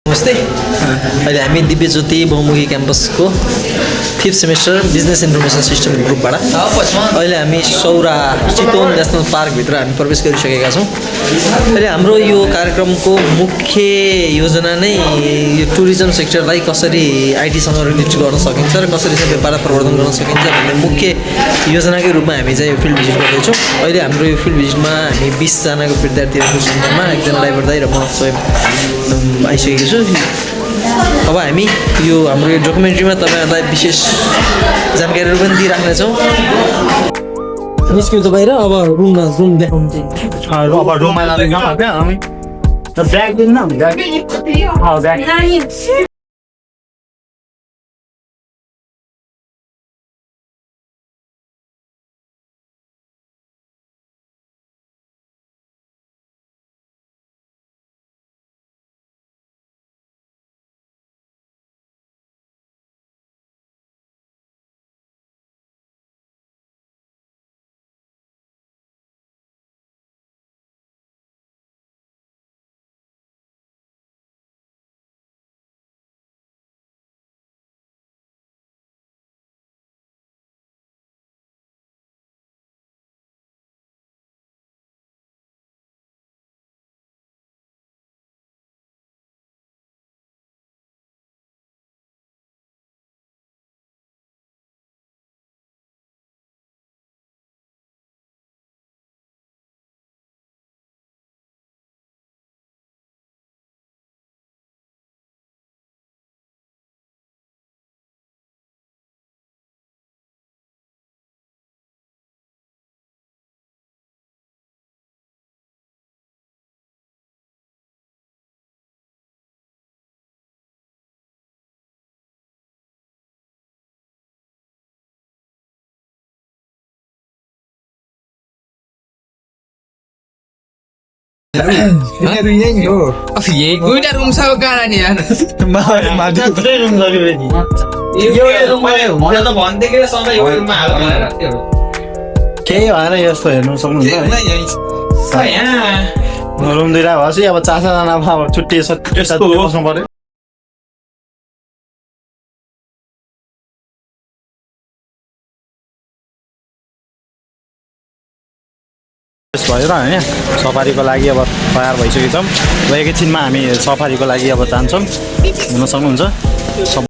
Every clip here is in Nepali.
नमस्ते अहिले हामी दिव्य ज्योति बहुमुखी क्याम्पसको 5th semester business information system ग्रुपबाट अहिले हामी सौरा चितवन नेसनल पार्कभित्र हामी प्रवेश गरिसकेका छौँ। अहिले हाम्रो यो कार्यक्रमको मुख्य योजना नै यो टुरिज्म सेक्टरलाई कसरी आइटीसँग रिलेट गर्न सकिन्छ र कसरी चाहिँ व्यापार प्रवर्धन गर्न सकिन्छ भन्ने मुख्य योजनाकै रूपमा हामी चाहिँ यो फिल्ड भिजिट गर्दैछौँ। अहिले हाम्रो यो फिल्ड भिजिटमा हामी 20 जनाको विद्यार्थीहरूको सङ्ख्यामा एकजना ड्राइभर दाइ र म स्वयं आइसकेको छु। अब हामी यो हाम्रो यो डकुमेन्ट्रीमा तपाईहरुलाई विशेष जानकारीहरू पनि दिइराख्नेछौँ। निस्क्यौँ बाहिर अब रुम देखाउनु चाहिँ अब रुममा जाँदैछौँ हामी ब्याग दिनु न ब्याग ये दुईटा रुम छ कहाँ नि यार केही भएर यस्तो हेर्नु सक्नुहुन्छ रुम दुईटा भएपछि अब 4 जना अब छुट्टी बस्नु पर्यो। भएर होइन सफारीको लागि अब तयार भइसकेको छौँ र एकैछिनमा हामी सफारीको लागि अब जान्छौँ। हुन सक्नुहुन्छ।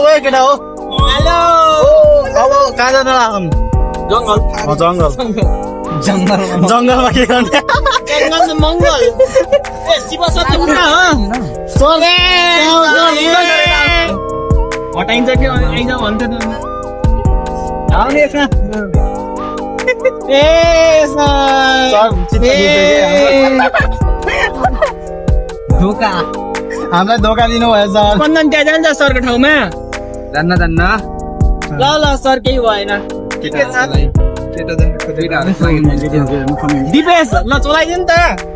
ए केटा हो हेलो अब कहाँ जान लाग्छौँ जङ्गल जङ्गल जङ्गलमा के गर्ने जङ्गल मङ्गल ए शिव सत्य कुरा हो हटाइन्छ कि आइज भन्छ आउने धोका हामीलाई धोका दिनुभयो सर कन्दन त्यहाँ जान्छ सरको ठाउँमा जान्न ल ल सर केही भएन दिपेश ल चलाइदिनु नि त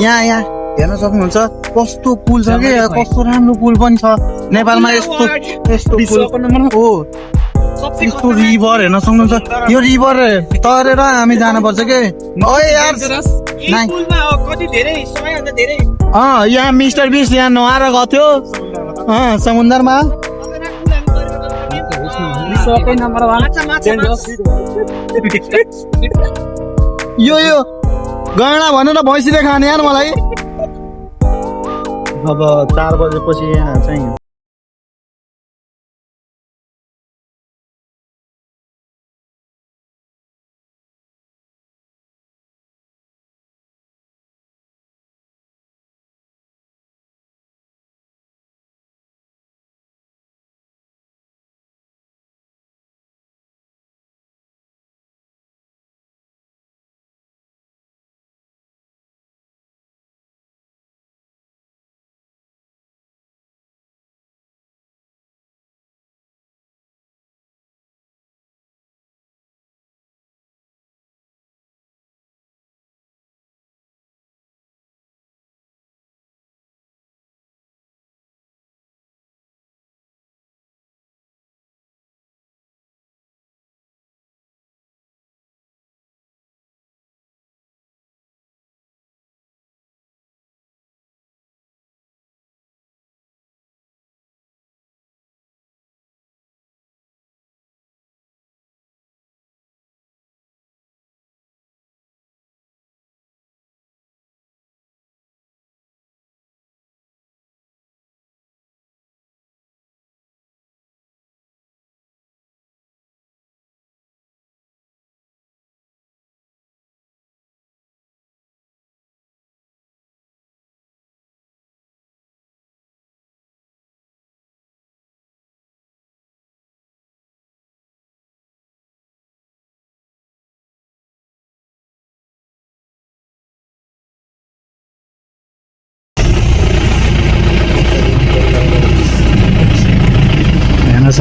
यहाँ हेर्न सक्नुहुन्छ कस्तो पुल छ कि कस्तो राम्रो पुल पनि छ नेपालमा यस्तो यस्तो पुल हो यस्तो रिभर हेर्न सक्नुहुन्छ यो रिभर तरेर हामी जानुपर्छ के ओए यार नाइ कति धेरै समयभन्दा धेरै यहाँ मिस्टर बिस यहाँ नुहाएर गएको थियो समुद्रमा यो गैँडा भनेर भैँसीले खाने यार मलाई अब 4 बजेपछि यहाँ चाहिँ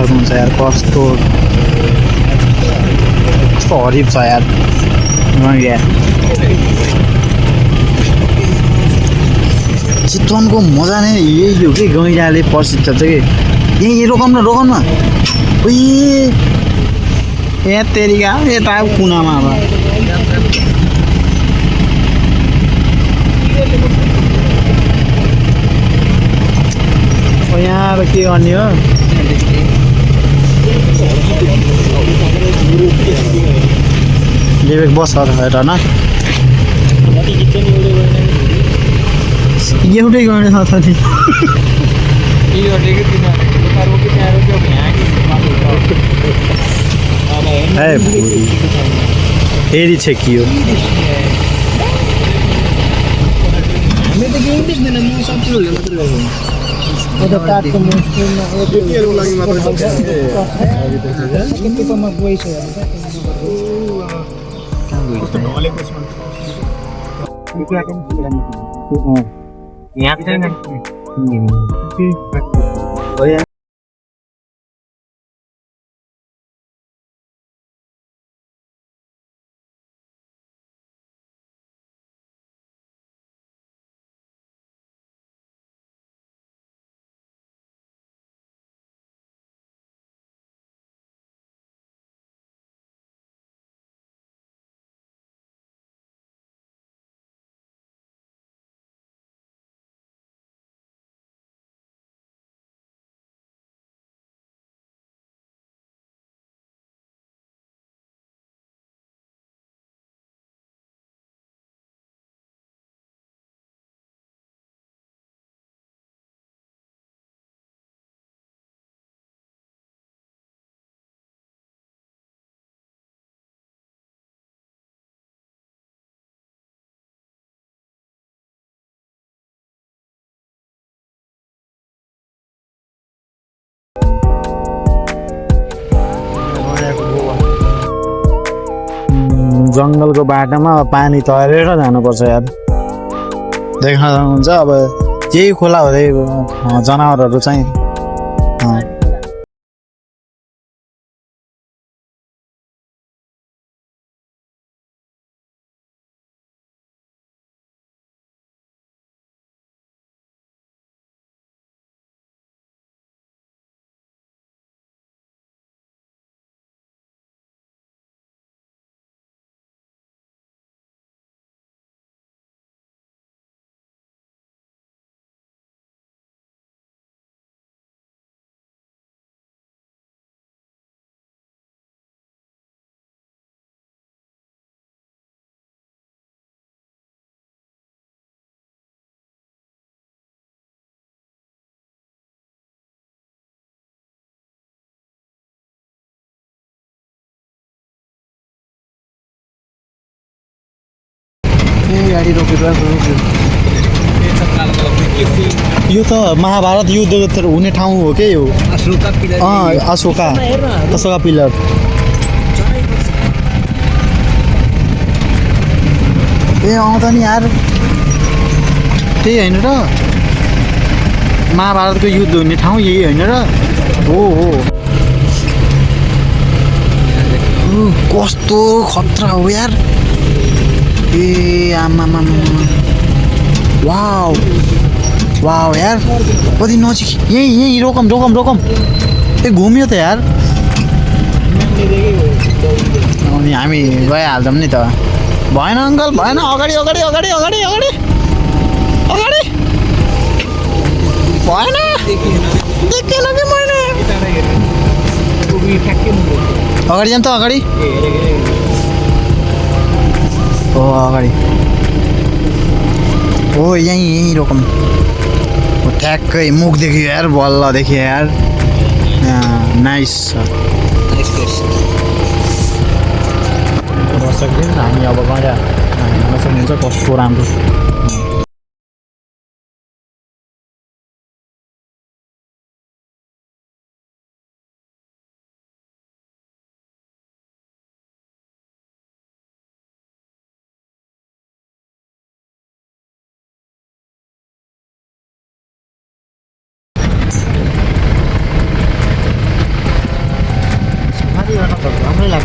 सक्नुहुन्छ यार कस्तो कस्तो हरिफ छ यार यहाँ चितवनको मजा नै यही हो कि गैँडाले प्रसिद्ध छ कि यहीँ रोकौँ न उही यहाँ तेरिका यता कुनामा अब यहाँ के गर्ने हो विवेक बस हेर न एउटै गर्ने छ नि फेरि छेकियो जङ्गलको बाटोमा पानी तरेर जानुपर्छ यार देख्न सक्नुहुन्छ अब यही खोला हुँदै जनावरहरू चाहिँ गाडी यो त महाभारत युद्ध हुने ठाउँ हो के यो अशोका पिलर ए आउँदा नि यार त्यही होइन र महाभारतको युद्ध हुने ठाउँ यही होइन र हो कस्तो खतरा हो यार ए आमा वाउ यार कति नजिक यही रोकम ए घुम्यो त यार अनि हामी गइहाल्छौँ नि त भएन अङ्कल भएन अगाडि भएन देखेन कि मैले अगाडि जाऊँ त अगाडि अगाडि हो यहीँ रोकौँ ठ्याक्कै मुख देखियो यार बल्ल देखियो यार नाइस हामी अब गएर हेर्न सक्नुहुन्छ कस्तो राम्रो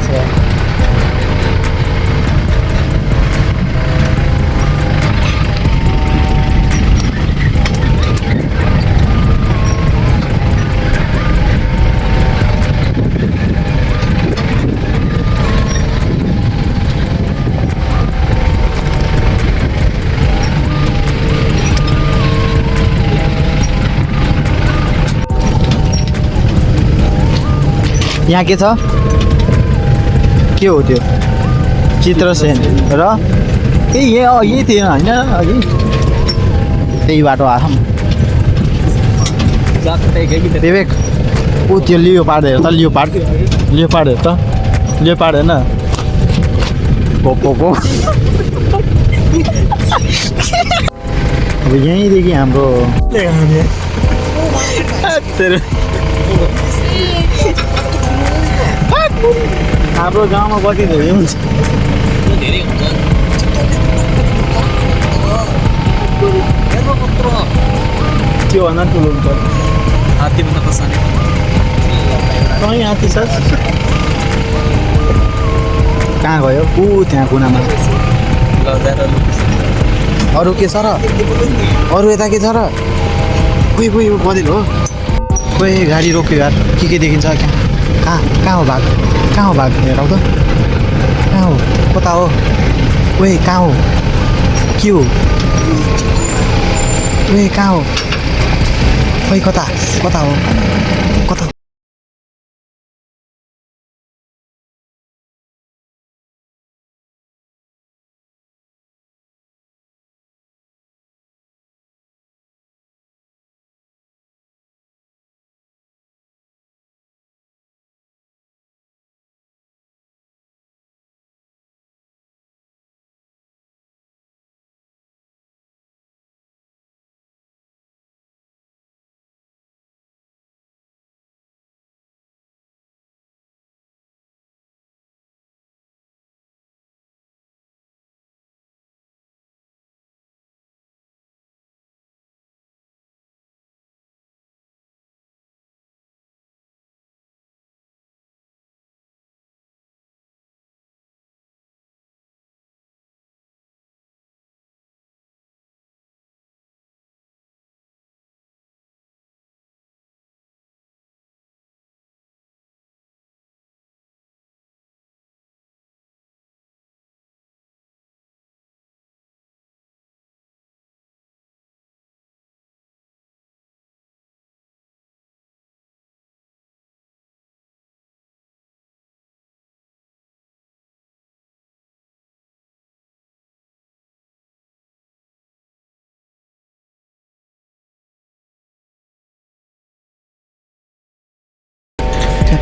छ यहाँ के छ के हो त्यो चित्रसेन र ए यही थिएन होइन अघि त्यही बाटो आएछौँ विवेक ऊ त्यो लियो पार्दै हेर त लियो पार्ड हेर त लियो पार्ड होइन पोको अब यहीँदेखि हाम्रो हाम्रो गाउँमा कति धेरै हुन्छ त्योभन्दा ठुलो हुन्छ हात्तीभन्दा पछाडि कहीँ हात्ती छ कहाँ गयो ऊ त्यहाँ कुनामा अरू के छ र अरू यता के छ र कोही बदिल हो कोही गाडी रोक्यो यार के देखिन्छ कहाँ हो भाग हेरौ त कहाँ हो कता हो ओए कहाँ हो के हो ओए कहाँ हो खोइ कता हो कता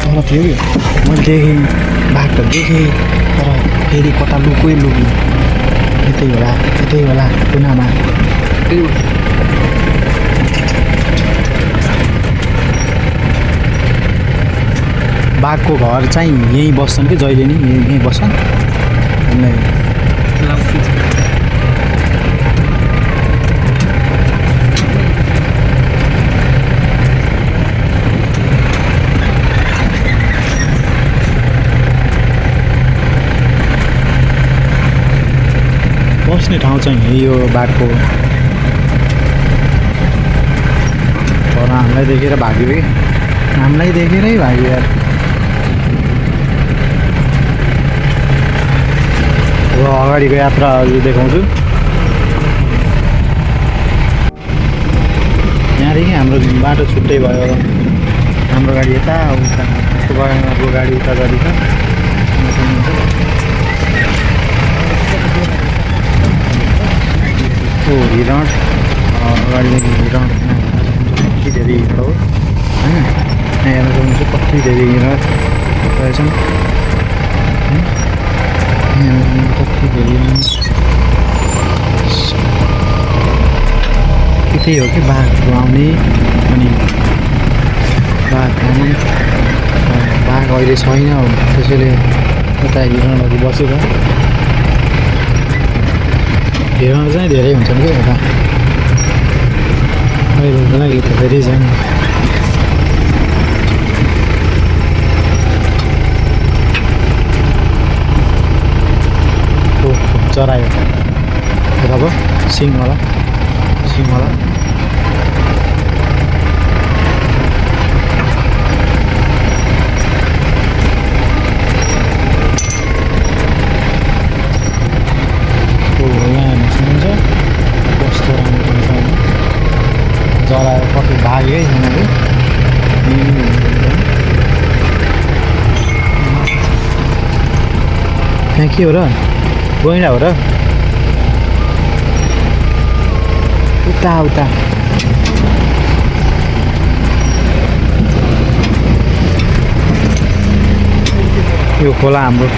तल थियो कि मैले देखेँ बाघ त देखेँ तर फेरि कता लुक्यो यतै होला कुनामा बाघको घर चाहिँ यहीँ बस्छन् कि जहिले नि यहीँ बस्छन् बस्ने ठाउँ चाहिँ यही हो बाघको तर हामीलाई देखेर भाग्यो कि हामीलाई देखेरै भाग्यो यार अब अगाडिको यात्राहरू देखाउँछु यहाँदेखि हाम्रो बाटो छुट्टै भयो हाम्रो गाडी यता उता अर्को गाडी उता जाँदैछ हिरण अगाडिदेखि हिरण कति धेरै हिरण हो होइन यहाँ हेर्न सक्नुहुन्छ कति धेरै हिरण रहेछन् कति धेरै त्यही हो कि बाघहरू आउने अनि बाघ आउने बाघ अहिले छैन त्यसैले यता हिरणहरू बसेर हिरण चाहिँ धेरै हुन्छन् क्या यता अहिलेको लागि त धेरै छैन चरायो अब सिङवाला कस्तो राम्रो छ जराएर कति भागेकै छैन कि त्यहाँ के हो र गैँडा हो र उता यो खोला हाम्रो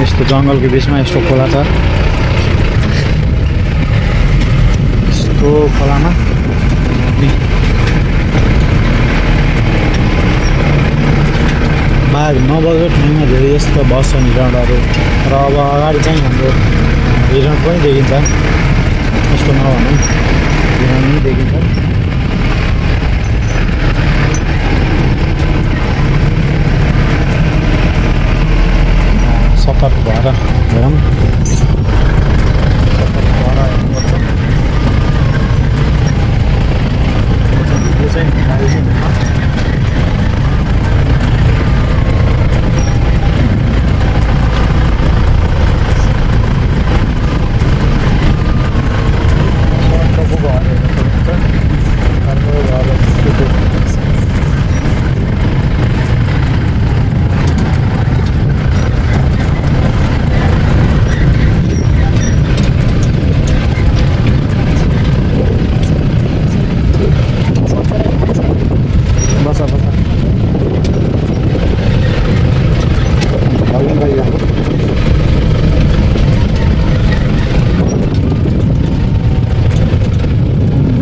यस्तो जङ्गलको बिचमा यस्तो खोला छ यस्तो खोलामा बाघ नबगेको ठाउँमा धेरै यस्तो बस्छन् हिरणहरू र अब अगाडि चाहिँ हाम्रो हिरण पनि देखिन्छ यस्तो नभनौँ हिरण पनि देखिन्छ सतर्क भएर हेरौँ सतर्क भएर हेर्नुपर्छ यो चाहिँ गाडी चाहिँ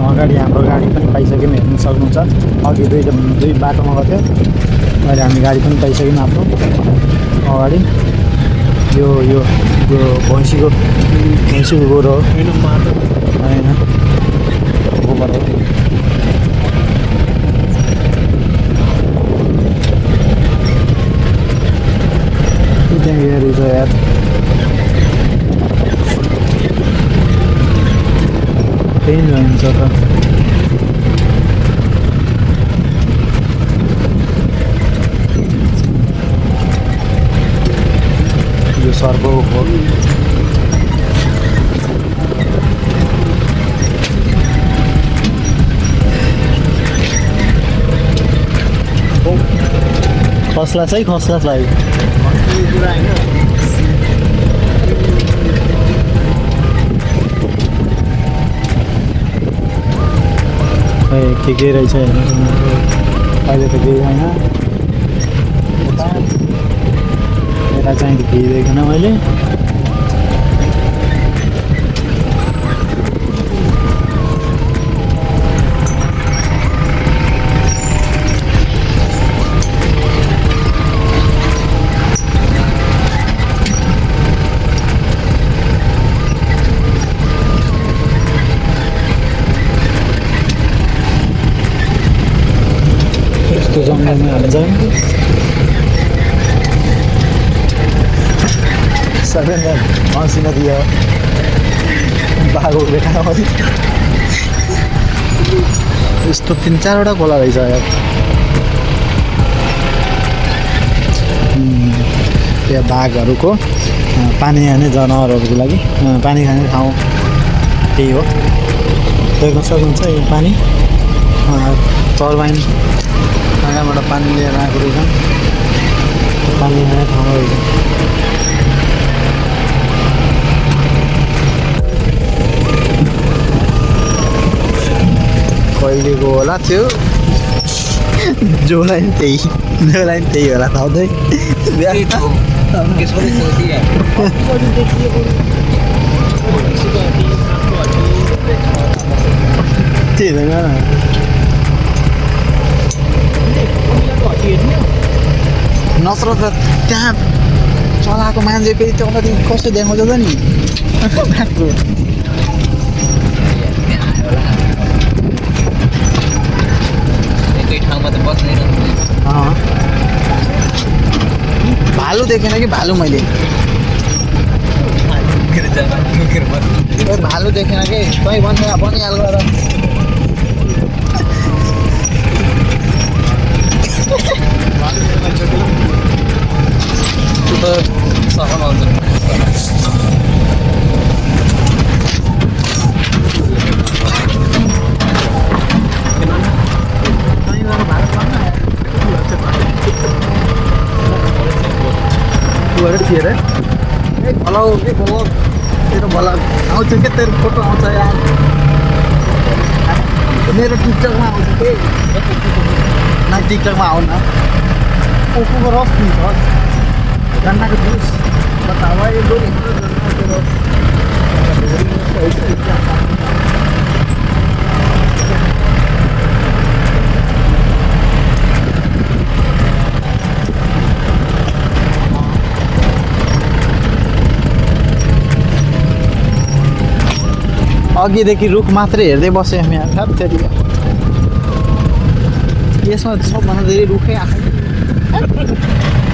अगाडि हाम्रो गाडी पनि पाइसक्यौँ हेर्नु सक्नुहुन्छ अघि दुई बाटोमा गएको थियो अहिले हामी गाडी पनि पाइसक्यौँ आफ्नो अगाडि यो भैँसीको गोरो हो होइन गोबर हो त्यहाँ हेरी छ यार त्यही हुन्छ त यो सर्को हो खस्ला चाहिँ खस्ला लाग्यो के रहेछ हेर्नुहोस् अहिले त केही छैन यता चाहिँ केही देखेन मैले जङ्गलमा हाल्छ सबैजना हँसी नदियो बाघको बेटा यस्तो 3-4वटा खोला रहेछ यार यहाँ बाघहरूको पानी खाने जनावरहरूको लागि पानी खाने ठाउँ त्यही हो देख्न सक्नुहुन्छ यो पानी टर्बाइन कहाँबाट पानी लिएर आएको रहेछ पानी खाने ठाउँ रहेछ कहिलेको होला त्यो जोलाई पनि त्यही होला थाउँदै त्यही होइन नत्र त त्यहाँ चलाएको मान्छे फेरि तलदेखि कस्तो देखाउँछ त नि भालु देखेन कि भालु मैले भालु देखेन कि कहीँ भन्छ बनिहाल्छ र त्यो त सफल हुन्छ थिए रे हेलो के बोलो तेरो भला आउँछ के तेरो फोटो आउँछ यार मेरो टिकटकमा आउँछ के न टिकटकमा आउ न ओको रस पिन्छ गन्नाको जुस बतावा यो दोरी तेरो अघिदेखि रुख मात्रै हेर्दै बसेँ हामी यहाँ फेरि यसमा सबभन्दा धेरै रुखै आएको